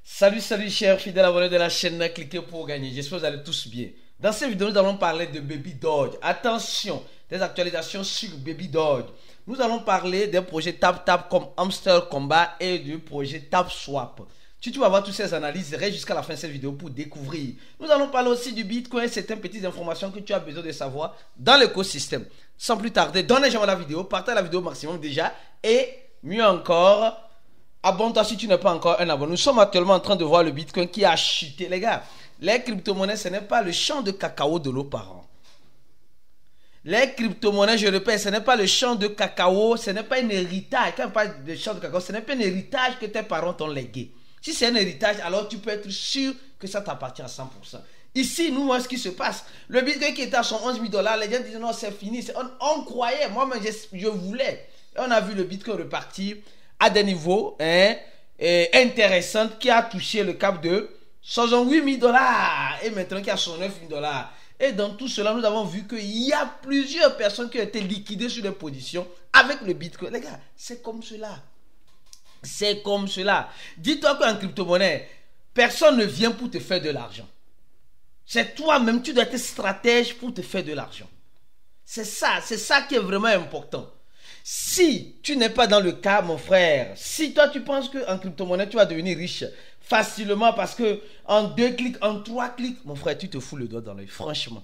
Salut, salut chers fidèles abonnés de la chaîne, cliquez pour gagner. J'espère que vous allez tous bien. Dans cette vidéo, nous allons parler de Baby Doge. Attention, des actualisations sur Baby Doge. Nous allons parler des projets TapTap comme Hamster Combat et du projet TapSwap. Tu vas voir toutes ces analyses, reste jusqu'à la fin de cette vidéo pour découvrir. Nous allons parler aussi du Bitcoin et certaines petites informations que tu as besoin de savoir dans l'écosystème. Sans plus tarder, donne un j'aime à la vidéo, partage la vidéo au maximum déjà et mieux encore, abonne-toi si tu n'es pas encore un abonné. Nous sommes actuellement en train de voir le Bitcoin qui a chuté. Les gars, les crypto-monnaies, ce n'est pas le champ de cacao de nos parents. Les crypto-monnaies, je répète, ce n'est pas le champ de cacao, ce n'est pas un héritage. Quand on parle de champ de cacao, ce n'est pas un héritage que tes parents t'ont légué. Si c'est un héritage, alors tu peux être sûr que ça t'appartient à 100%. Ici, nous, ce qui se passe, le Bitcoin qui était à son 11 000 $, les gens disent non, c'est fini. On croyait, moi-même, je voulais. Et on a vu le Bitcoin repartir à des niveaux intéressants qui a touché le cap de 68 000 $. Et maintenant qui a 69 000 $. Et dans tout cela, nous avons vu qu'il y a plusieurs personnes qui ont été liquidées sur des positions avec le Bitcoin. Les gars, c'est comme cela. C'est comme cela. Dis-toi qu'en crypto-monnaie, personne ne vient pour te faire de l'argent. C'est toi-même, tu dois être stratège pour te faire de l'argent. C'est ça qui est vraiment important. Si tu n'es pas dans le cas, mon frère, si toi tu penses qu'en crypto-monnaie, tu vas devenir riche facilement parce que en 2 clics, en 3 clics, mon frère, tu te fous le doigt dans l'œil, franchement.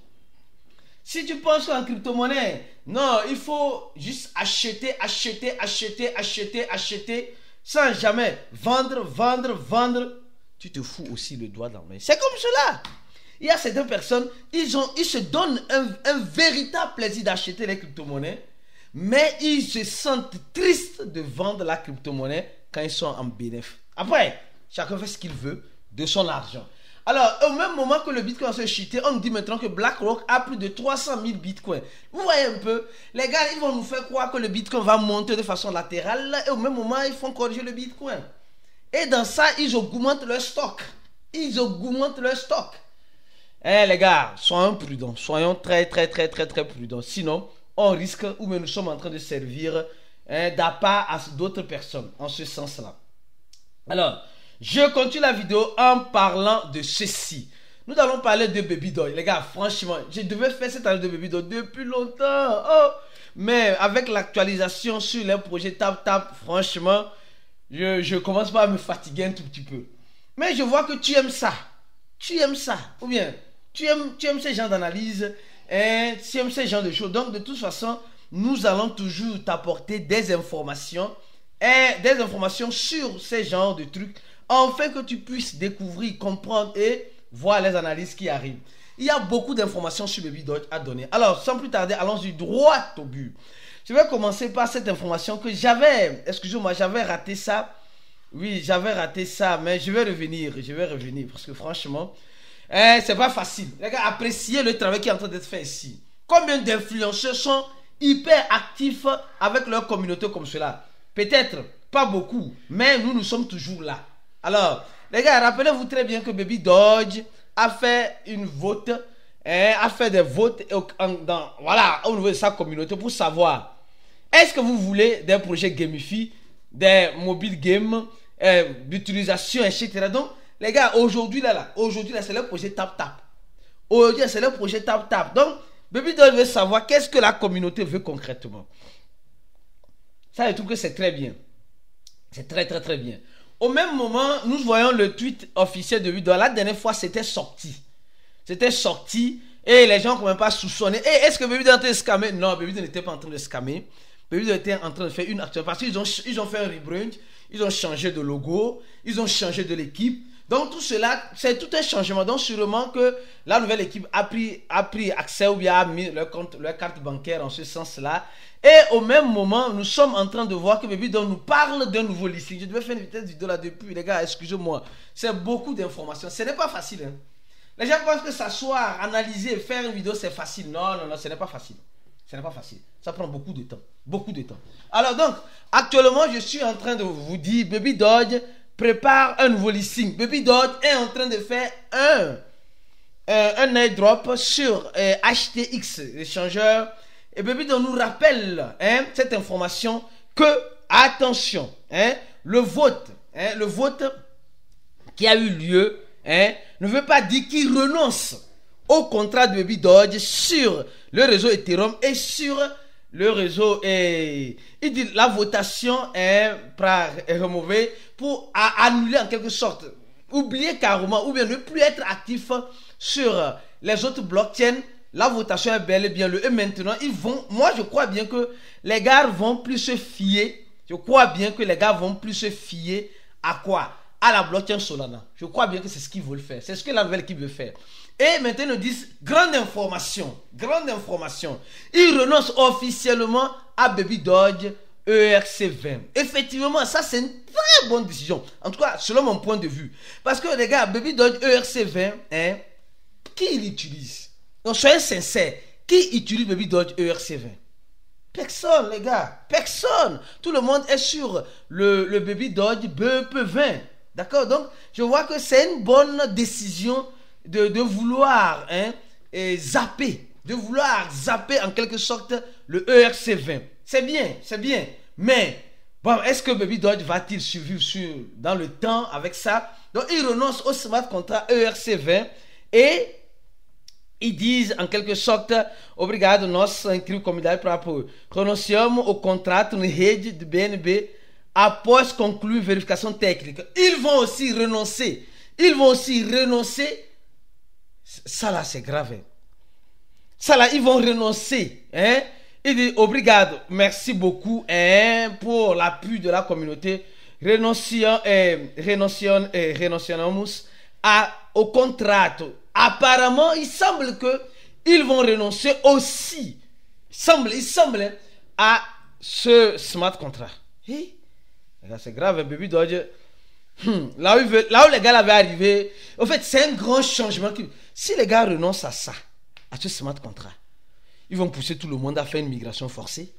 Si tu penses qu'en crypto-monnaie, non, il faut juste acheter, sans jamais vendre, tu te fous aussi le doigt dans l'œil. C'est comme cela. Il y a certaines personnes, ils se donnent un véritable plaisir d'acheter les crypto-monnaies, mais ils se sentent tristes de vendre la crypto-monnaie quand ils sont en bénéfice. Après, chacun fait ce qu'il veut de son argent. Alors, au même moment que le Bitcoin se chuter, on nous dit maintenant que BlackRock a plus de 300 000 Bitcoins. Vous voyez un peu, les gars, ils vont nous faire croire que le Bitcoin va monter de façon latérale, et au même moment, ils font corriger le Bitcoin. Et dans ça, ils augmentent leur stock. Eh les gars, soyons prudents, soyons très prudents. Sinon, on risque, ou même nous sommes en train de servir d'appât à d'autres personnes, en ce sens-là. Alors, je continue la vidéo en parlant de ceci. Nous allons parler de Baby Doge. Les gars, franchement, je devais faire cette année de Baby Doge depuis longtemps. Oh, mais avec l'actualisation sur les projets TapTap, franchement, je commence pas à me fatiguer un tout petit peu. Mais je vois que tu aimes ça. Ou bien, tu aimes ce genre d'analyse. Tu aimes ce genre de choses. Donc, de toute façon, nous allons toujours t'apporter des informations. Des informations sur ces genres de trucs. Afin que tu puisses découvrir, comprendre et voir les analyses qui arrivent. Il y a beaucoup d'informations sur Baby Doge à donner. Alors, sans plus tarder, allons-y droit au but. Je vais commencer par cette information que j'avais, excusez-moi, j'avais raté ça. Oui, j'avais raté ça, mais je vais revenir parce que franchement, c'est pas facile. Les gars, appréciez le travail qui est en train d'être fait ici. Combien d'influenceurs sont hyper actifs avec leur communauté comme cela? Peut-être pas beaucoup, mais nous sommes toujours là. Alors, les gars, rappelez-vous très bien que Baby Doge a fait une vote, a fait des votes voilà, au niveau de sa communauté pour savoir est-ce que vous voulez des projets gamifiés, des mobile games, d'utilisation, etc. Donc, les gars, aujourd'hui, c'est le projet TapTap. Donc, Baby Doge veut savoir qu'est-ce que la communauté veut concrètement. Ça, je trouve que c'est très bien. C'est très bien. Au même moment, nous voyons le tweet officiel de Baby Doge. La dernière fois, c'était sorti. Et les gens ne pouvaient pas soupçonner. Et est-ce que Baby Doge était en train de scammer? Non, Baby Doge n'était pas en train de scammer. Baby Doge était en train de faire une action. Parce qu'ils ont fait un rebrand. Ils ont changé de logo. Ils ont changé de l'équipe. Donc tout cela, c'est tout un changement. Donc sûrement que la nouvelle équipe a pris accès ou bien a mis leur carte bancaire en ce sens-là. Et au même moment, nous sommes en train de voir que Baby Doge nous parle d'un nouveau listing. Je devais faire une petite vidéo là depuis, les gars, excusez-moi. C'est beaucoup d'informations. Ce n'est pas facile. Hein. Les gens pensent que s'asseoir, analyser, faire une vidéo, c'est facile. Non, ce n'est pas facile. Ça prend beaucoup de temps. Alors donc, actuellement, je suis en train de vous dire, Baby Doge prépare un nouveau listing. Baby Doge est en train de faire un airdrop sur HTX, l'échangeur. Et Baby Doge nous rappelle cette information que, attention, le vote qui a eu lieu, ne veut pas dire qu'il renonce au contrat de Baby Doge sur le réseau Ethereum et sur le réseau. Il dit la votation est removée pour annuler en quelque sorte, oublier carrément ou bien ne plus être actif sur les autres blockchains. La votation est bel et bien le. Et maintenant, moi je crois bien que les gars vont plus se fier. Je crois bien que les gars vont plus se fier à quoi? À la blockchain Solana. Je crois bien que c'est ce qu'ils veulent faire. C'est ce que la nouvelle équipe veut faire. Et maintenant, ils nous disent, grande information. Ils renoncent officiellement à Baby Doge ERC20. Effectivement, ça c'est une très bonne décision. En tout cas, selon mon point de vue. Parce que les gars, Baby Doge ERC20, qui l'utilise? Donc soyez sincères. Qui utilise Baby Doge ERC20? Personne, les gars. Personne. Tout le monde est sur le Baby Doge BEP20. D'accord? Donc, je vois que c'est une bonne décision de vouloir zapper. De vouloir zapper en quelque sorte le ERC20. C'est bien. Mais, bon, est-ce que Baby Doge va-t-il survivre dans le temps avec ça? Donc, ils renoncent au smart contract ERC20 et ils disent en quelque sorte, obrigado, nós incrível comunidade para apoio. Renunciamos ao contrato na rede de BNB após concluir vérification technique. Ils vont aussi renoncer. Ça là, c'est grave. Ça là, ils vont renoncer. Il dit obrigado, merci beaucoup pour l'appui de la communauté. Renunciamos au contrat. Apparemment, il semble que ils vont renoncer aussi. Il semble à ce smart contract. C'est grave, Baby Doge. Là où les gars l'avaient arrivé, en fait, c'est un grand changement. Si les gars renoncent à ça, à ce smart contract, ils vont pousser tout le monde à faire une migration forcée.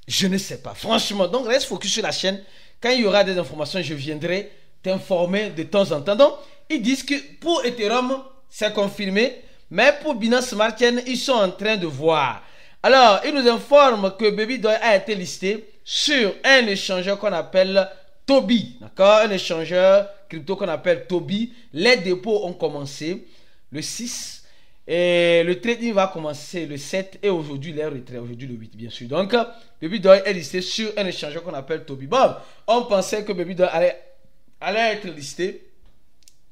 Je ne sais pas. Franchement, donc reste focus sur la chaîne. Quand il y aura des informations, je viendrai t'informer de temps en temps. Donc, ils disent que pour Ethereum, c'est confirmé. Mais pour Binance Smart Chain, ils sont en train de voir. Alors, ils nous informent que Baby Doge a été listé sur un échangeur qu'on appelle Toby. D'accord? Un échangeur crypto qu'on appelle Toby. Les dépôts ont commencé le 6. Et le trading va commencer le 7. Et aujourd'hui, les retraits. Aujourd'hui, le 8, bien sûr. Donc, Baby Doge est listé sur un échangeur qu'on appelle Toby. Bon, on pensait que Baby Doge allait être listé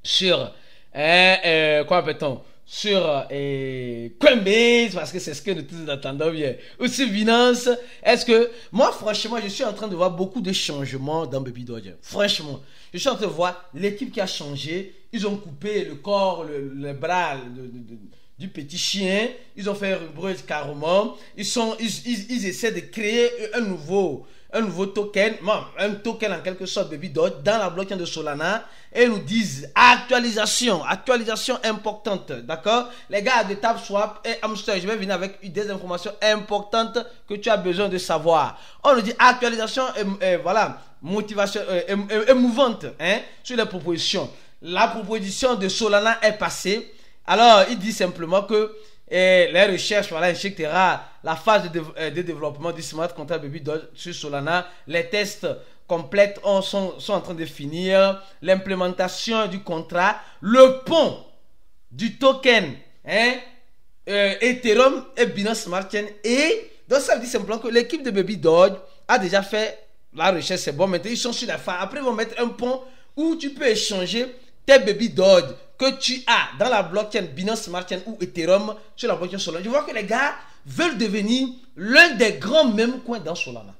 sur quoi appelle-t-on, sur Coinbase, parce que c'est ce que nous tous attendons bien, ou sur Binance. Est-ce que moi franchement je suis en train de voir beaucoup de changements dans Baby Doge. Franchement je suis en train de voir l'équipe qui a changé. Ils ont coupé le corps, le bras du petit chien. Ils ont fait un rubrique carrément. Ils essaient de créer un nouveau token, un token en quelque sorte Baby Doge dans la blockchain de Solana, et ils nous disent actualisation importante, d'accord? Les gars de TapSwap et Hamster, je vais venir avec des informations importantes que tu as besoin de savoir. On nous dit actualisation voilà, motivation émouvante sur les propositions. La proposition de Solana est passée. Alors il dit simplement que les recherches, voilà, etc. La phase de développement du smart contract Baby Doge sur Solana, les tests complètes sont en train de finir, l'implémentation du contrat, le pont du token Ethereum et Binance Smart Chain. Et donc ça veut dire simplement que l'équipe de Baby Doge a déjà fait la recherche, c'est bon, maintenant ils sont sur la phase. Après ils vont mettre un pont où tu peux échanger tes Baby Doge que tu as dans la blockchain Binance Smart Chain ou Ethereum sur la blockchain Solana. Je vois que les gars veulent devenir l'un des grands mêmes coins dans Solana.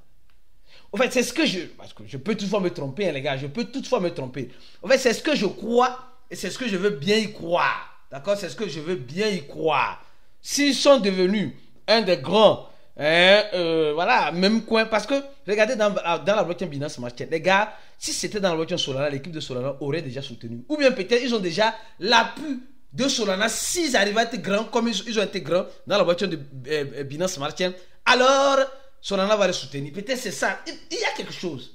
En fait, c'est ce que parce que je peux toutefois me tromper, les gars, je peux toutefois me tromper. En fait, c'est ce que je crois et c'est ce que je veux bien y croire. D'accord? C'est ce que je veux bien y croire. S'ils sont devenus un des grands, voilà, même coin, parce que regardez dans la blockchain Binance Smart Chain, les gars, si c'était dans la blockchain Solana, l'équipe de Solana aurait déjà soutenu. Ou bien peut-être ils ont déjà l'appui de Solana s'ils arrivent à être grands comme ils ont été grands dans la blockchain de Binance Smart Chain. Alors Solana va les soutenir. Peut-être c'est ça. Il y a quelque chose.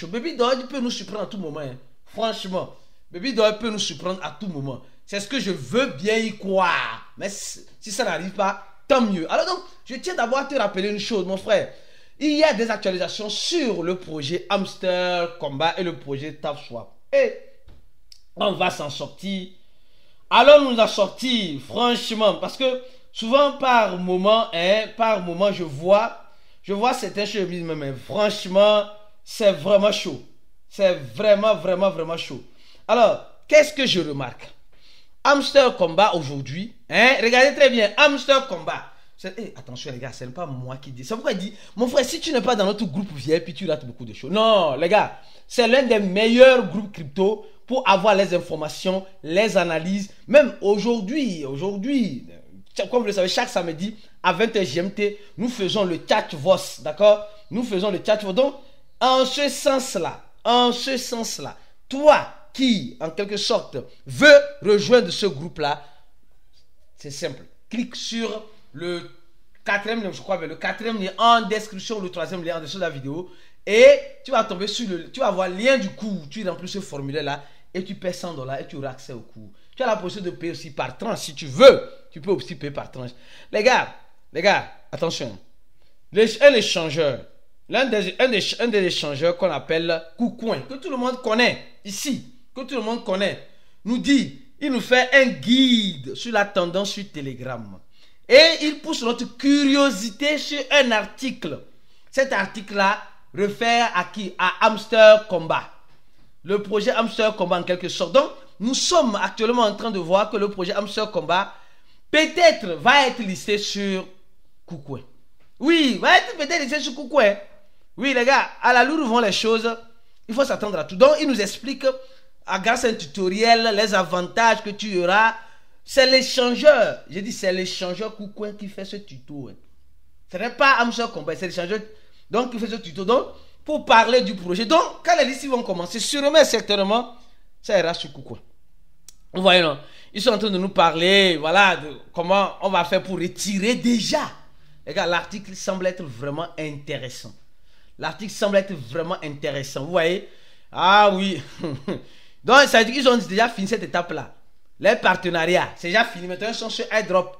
Baby Doge peut nous surprendre à tout moment. Franchement, Baby Doge peut nous surprendre à tout moment. C'est ce que je veux bien y croire. Mais si ça n'arrive pas, tant mieux. Alors donc, je tiens d'abord à te rappeler une chose, mon frère. Il y a des actualisations sur le projet Hamster Combat et le projet TapSwap. Et On va s'en sortir. Allons nous en sortir, franchement, parce que souvent par moment, je vois certains choses, mais franchement, c'est vraiment chaud. C'est vraiment chaud. Alors, qu'est-ce que je remarque? Hamster Combat aujourd'hui, regardez très bien, Hamster Combat. Attention les gars, ce n'est pas moi qui dis. C'est pourquoi il dit, mon frère, si tu n'es pas dans notre groupe VIP, tu rates beaucoup de choses. Non, les gars, c'est l'un des meilleurs groupes crypto pour avoir les informations, les analyses. Même aujourd'hui, comme vous le savez, chaque samedi à 20h GMT, nous faisons le chat VOS, d'accord? Nous faisons le chat VOS. Donc, en ce sens-là, toi qui, en quelque sorte, veux rejoindre ce groupe-là, c'est simple. Clique sur le quatrième lien, je crois, le quatrième lien en description, le troisième lien en dessous de la vidéo. Et tu vas tomber sur tu vas voir le lien du cours. Tu remplis ce formulaire-là et tu paies $100 et tu auras accès au cours. Tu as la possibilité de payer aussi par tranche si tu veux. Tu peux aussi payer par tranche. Les gars, attention. Un échangeur, un des échangeurs qu'on appelle KuCoin, que tout le monde connaît ici, nous dit, il nous fait un guide sur la tendance sur Telegram. Et il pousse notre curiosité sur un article. Cet article-là réfère à qui? À Hamster Combat. Le projet Hamster Combat en quelque sorte. Donc, nous sommes actuellement en train de voir que le projet Hamster Combat peut-être va être listé sur KuCoin. Oui, va être peut-être listé sur KuCoin. Oui, les gars, à la lourde vont les choses. Il faut s'attendre à tout. Donc, il nous explique, grâce à un tutoriel, les avantages que tu auras. C'est l'échangeur. J'ai dit, c'est l'échangeur KuCoin qui fait ce tuto. Ce n'est pas Hamster Combat, c'est l'échangeur donc qui fait ce tuto. Donc, pour parler du projet. Donc, quand les listes vont commencer, sûrement, certainement, ça ira sur KuCoin. Vous voyez, non? Ils sont en train de nous parler, voilà, de comment on va faire pour retirer déjà. Les gars, l'article semble être vraiment intéressant. Vous voyez? Ah oui. Donc, ça veut dire qu'ils ont déjà fini cette étape-là. Les partenariats, c'est déjà fini. Maintenant, ils sont sur airdrop.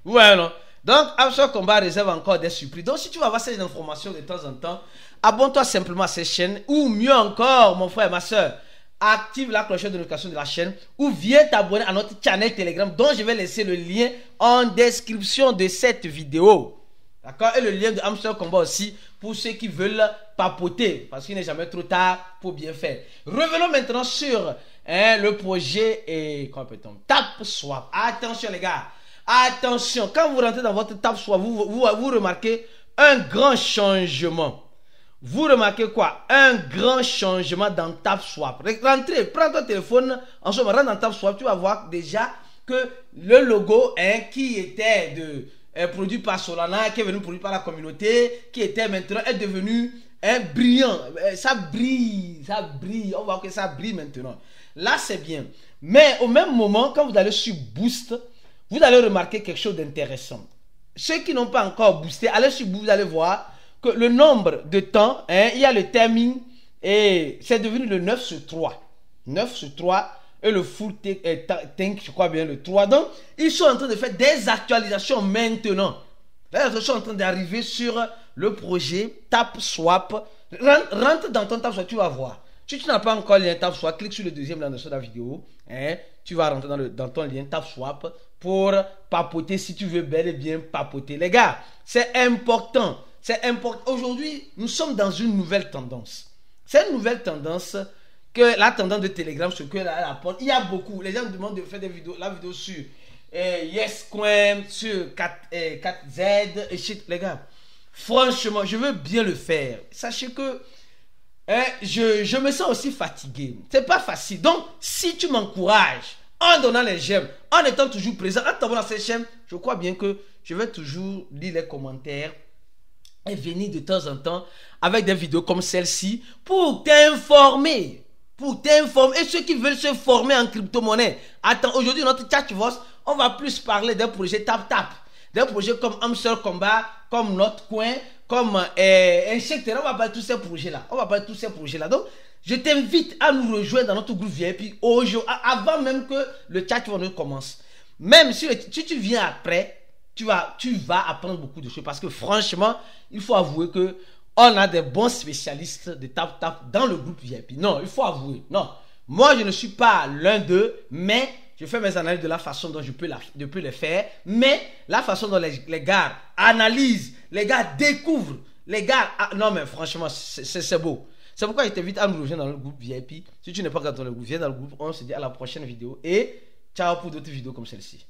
Ouais, non? Donc, Hamster Combat réserve encore des surprises. Donc, si tu veux avoir ces informations de temps en temps, abonne-toi simplement à cette chaîne. Ou mieux encore, mon frère et ma soeur, active la cloche de notification de la chaîne. Ou viens t'abonner à notre channel Telegram, dont je vais laisser le lien en description de cette vidéo. D'accord? Et le lien de Hamster Combat aussi, pour ceux qui veulent papoter. Parce qu'il n'est jamais trop tard pour bien faire. Revenons maintenant sur le projet et TapSwap. Attention les gars, attention, quand vous rentrez dans votre TapSwap, vous remarquez un grand changement. Vous remarquez quoi? Un grand changement dans TapSwap. Rentrez, prends ton téléphone, en ce moment, rentre dans TapSwap, tu vas voir déjà que le logo qui était produit par Solana, qui est venu produit par la communauté, qui était maintenant est devenu brillant. Ça brille. On voit que ça brille maintenant. Là, c'est bien. Mais au même moment, quand vous allez sur Boost, vous allez remarquer quelque chose d'intéressant. Ceux qui n'ont pas encore boosté, allez sur Boost, vous allez voir que le nombre de temps, il y a le timing, et c'est devenu le 9/3. 9/3 et le full tank, je crois bien, le 3. Donc, ils sont en train de faire des actualisations maintenant. Les actualisations sont en train d'arriver sur le projet TapSwap. Rentre dans ton TapSwap, tu vas voir. Si tu n'as pas encore le lien TapSwap, clique sur le deuxième lien de la vidéo. Tu vas rentrer dans ton lien TapSwap pour papoter si tu veux bel et bien papoter. Les gars, c'est important. C'est important. Aujourd'hui, nous sommes dans une nouvelle tendance. C'est une nouvelle tendance que la tendance de Telegram, ce que la porte. Il y a beaucoup. Les gens me demandent de faire des vidéos, la vidéo sur YesCoin, sur 4Z et shit. Les gars, franchement, je veux bien le faire. Sachez que je me sens aussi fatigué. C'est pas facile. Donc, si tu m'encourages en donnant les j'aime, en étant toujours présent, en t'abonnant à cette chaîne, je crois bien que je vais toujours lire les commentaires et venir de temps en temps avec des vidéos comme celle-ci pour t'informer. Et ceux qui veulent se former en crypto-monnaie. Attends, aujourd'hui, notre chat VOS, on va plus parler d'un projet TapTap. Des projets comme Hamster Combat, comme Notcoin, comme etc. On va parler de tous ces projets-là. Donc, je t'invite à nous rejoindre dans notre groupe VIP avant même que le chat VOS commence. Même si tu viens après, tu vas apprendre beaucoup de choses. Parce que franchement, il faut avouer que on a des bons spécialistes de TapTap dans le groupe VIP. Non, il faut avouer. Non. Moi, je ne suis pas l'un d'eux, mais je fais mes analyses de la façon dont je peux les faire. Mais la façon dont les gars analysent, les gars découvrent, les gars... non, mais franchement, c'est beau. C'est pourquoi je t'invite à nous rejoindre dans le groupe VIP. Si tu n'es pas dans le groupe, viens dans le groupe. On se dit à la prochaine vidéo. Et ciao pour d'autres vidéos comme celle-ci.